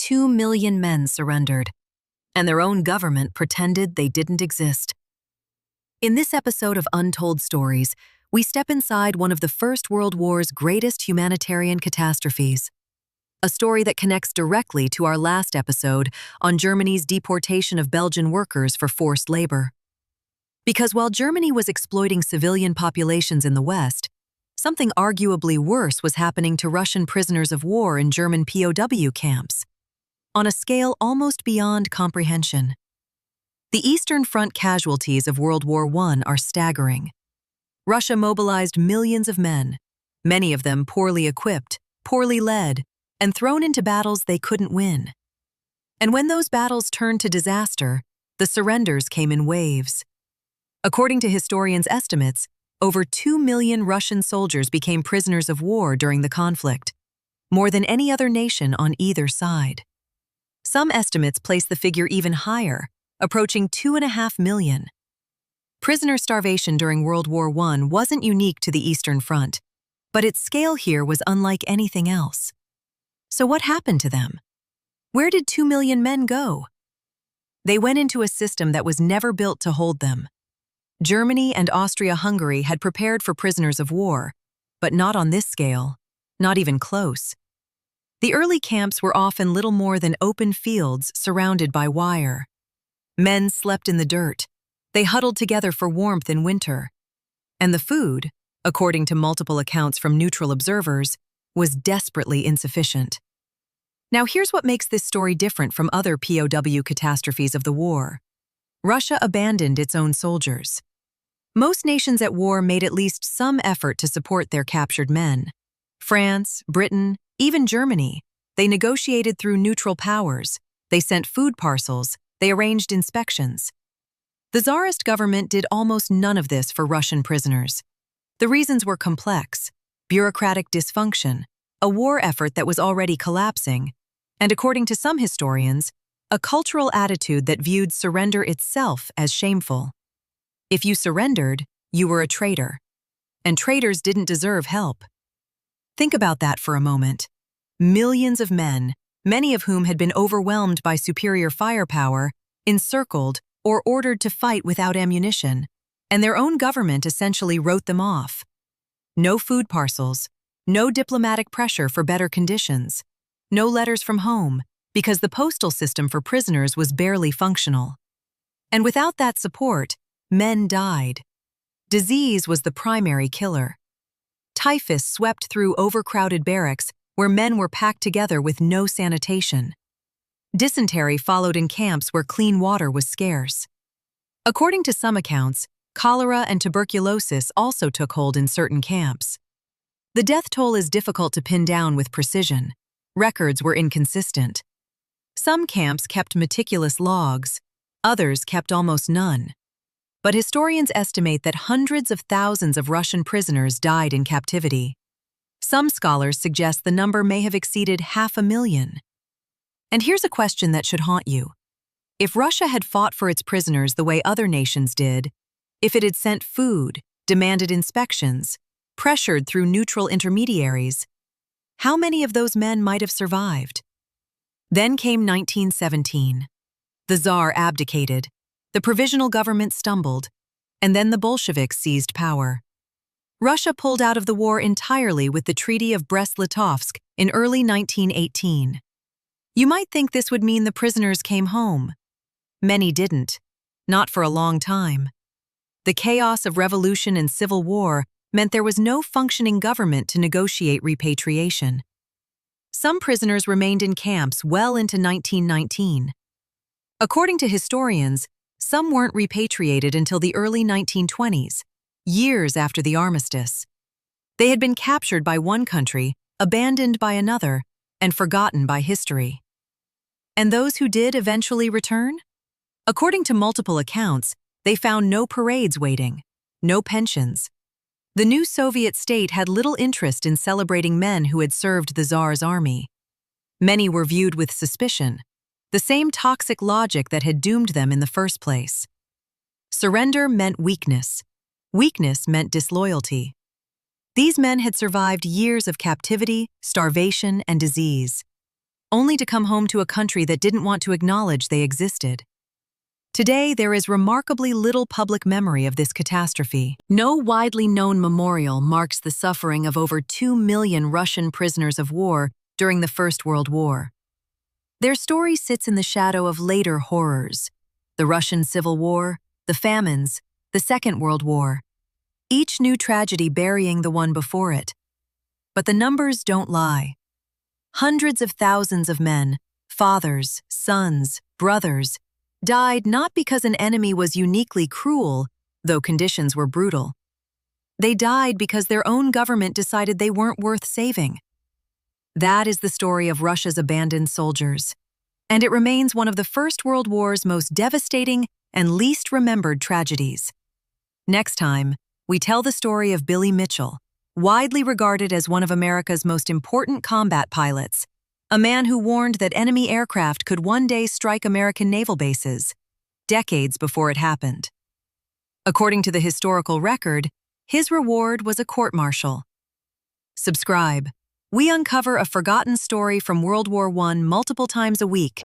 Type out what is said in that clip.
2 million men surrendered, and their own government pretended they didn't exist. In this episode of Untold Stories, we step inside one of the First World War's greatest humanitarian catastrophes. A story that connects directly to our last episode on Germany's deportation of Belgian workers for forced labor. Because while Germany was exploiting civilian populations in the West, something arguably worse was happening to Russian prisoners of war in German POW camps, on a scale almost beyond comprehension. The Eastern Front casualties of World War I are staggering. Russia mobilized millions of men, many of them poorly equipped, poorly led, and thrown into battles they couldn't win. And when those battles turned to disaster, the surrenders came in waves. According to historians' estimates, over 2 million Russian soldiers became prisoners of war during the conflict, more than any other nation on either side. Some estimates place the figure even higher, approaching 2.5 million. Prisoner starvation during World War I wasn't unique to the Eastern Front, but its scale here was unlike anything else. So what happened to them? Where did 2 million men go? They went into a system that was never built to hold them. Germany and Austria-Hungary had prepared for prisoners of war, but not on this scale, not even close. The early camps were often little more than open fields surrounded by wire. Men slept in the dirt. They huddled together for warmth in winter. And the food, according to multiple accounts from neutral observers, was desperately insufficient. Now here's what makes this story different from other POW catastrophes of the war. Russia abandoned its own soldiers. Most nations at war made at least some effort to support their captured men. France, Britain, even Germany. They negotiated through neutral powers. They sent food parcels. They arranged inspections. The Tsarist government did almost none of this for Russian prisoners. The reasons were complex: bureaucratic dysfunction, a war effort that was already collapsing, and according to some historians, a cultural attitude that viewed surrender itself as shameful. If you surrendered, you were a traitor, and traitors didn't deserve help. Think about that for a moment. Millions of men, many of whom had been overwhelmed by superior firepower, encircled or ordered to fight without ammunition, and their own government essentially wrote them off. No food parcels, no diplomatic pressure for better conditions, no letters from home, because the postal system for prisoners was barely functional. And without that support, men died. Disease was the primary killer. Typhus swept through overcrowded barracks where men were packed together with no sanitation. Dysentery followed in camps where clean water was scarce. According to some accounts, cholera and tuberculosis also took hold in certain camps. The death toll is difficult to pin down with precision. Records were inconsistent. Some camps kept meticulous logs, others kept almost none. But historians estimate that hundreds of thousands of Russian prisoners died in captivity. Some scholars suggest the number may have exceeded 500,000. And here's a question that should haunt you. If Russia had fought for its prisoners the way other nations did, if it had sent food, demanded inspections, pressured through neutral intermediaries, how many of those men might have survived? Then came 1917. The Tsar abdicated, the provisional government stumbled, and then the Bolsheviks seized power. Russia pulled out of the war entirely with the Treaty of Brest-Litovsk in early 1918. You might think this would mean the prisoners came home. Many didn't, not for a long time. The chaos of revolution and civil war meant there was no functioning government to negotiate repatriation. Some prisoners remained in camps well into 1919. According to historians, some weren't repatriated until the early 1920s, years after the armistice. They had been captured by one country, abandoned by another, and forgotten by history. And those who did eventually return? According to multiple accounts, they found no parades waiting, no pensions. The new Soviet state had little interest in celebrating men who had served the Tsar's army. Many were viewed with suspicion, the same toxic logic that had doomed them in the first place. Surrender meant weakness. Weakness meant disloyalty. These men had survived years of captivity, starvation, and disease. only to come home to a country that didn't want to acknowledge they existed. Today, there is remarkably little public memory of this catastrophe. No widely known memorial marks the suffering of over 2 million Russian prisoners of war during the First World War. Their story sits in the shadow of later horrors: the Russian Civil War, the famines, the Second World War, each new tragedy burying the one before it. But the numbers don't lie. Hundreds of thousands of men, fathers, sons, brothers, died not because an enemy was uniquely cruel, though conditions were brutal. They died because their own government decided they weren't worth saving. That is the story of Russia's abandoned soldiers, and it remains one of the First World War's most devastating and least remembered tragedies. Next time, we tell the story of Billy Mitchell, widely regarded as one of America's most important combat pilots, a man who warned that enemy aircraft could one day strike American naval bases, decades before it happened. According to the historical record, his reward was a court-martial. Subscribe. We uncover a forgotten story from World War I multiple times a week,